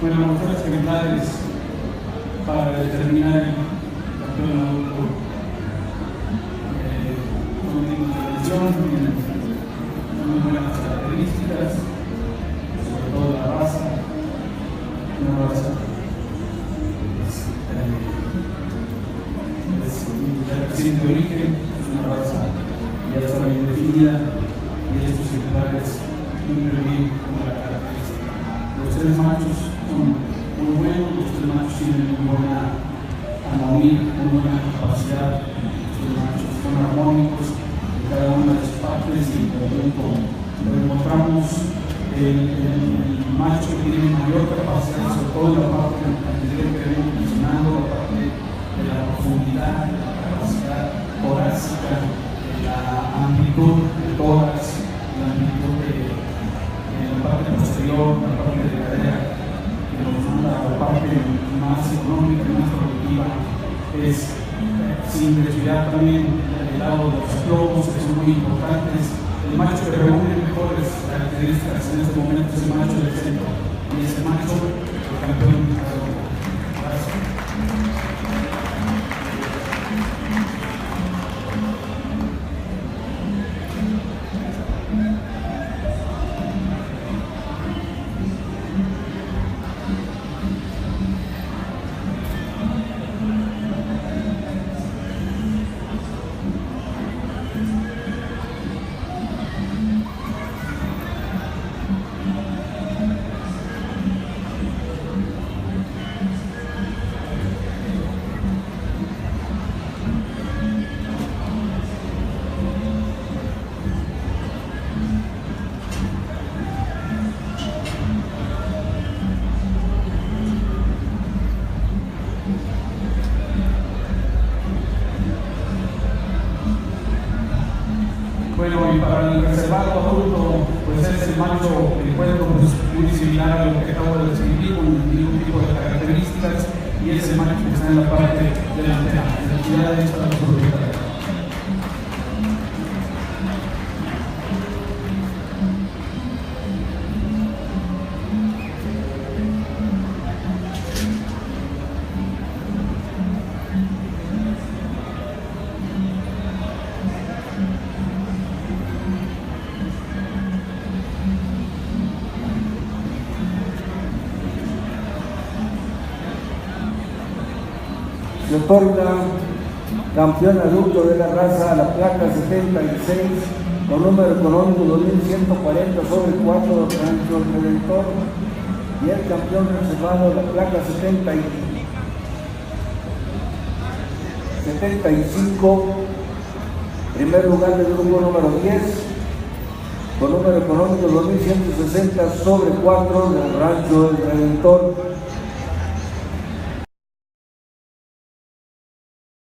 Bueno, muchas actividades para determinar el campeón adulto. Con intervención, tienen muy buenas características, sobre todo la raza, una raza reciente de origen, es una raza ya está bien definida y estos ejemplares cumplen bien con la característica. Los tres machos son muy buenos, los tres machos tienen muy buena anatomía, muy buena capacidad, los machos son armónicos en cada una de sus partes y en conjunto lo encontramos el macho que tiene mayor capacidad, sobre todo en la parte anterior que venimos mencionando, la parte de la profundidad, de la capacidad torácica, de la amplitud del tórax, la amplitud de la parte posterior, la parte de la cadera, que nos manda a la parte más económica y más productiva, es sin desviar también el lado de los plomos, que son muy importantes. El macho que reúne mejores características en este momento es el macho del centro, y ese macho, el campeón de la raza. Bueno, y para el reservado adulto, pues es el macho de encuentro muy similar a lo que acabo de describir, con ningún tipo de características, y es el macho que está en la parte delantera, en la actividad de esta propietaria. Se otorga campeón adulto de la raza a la placa 76 con número económico 2140 sobre 4 Rancho Redentor, y el campeón reservado a la placa 75, primer lugar del grupo número 10 con número económico 2160 sobre 4 del Rancho del Redentor.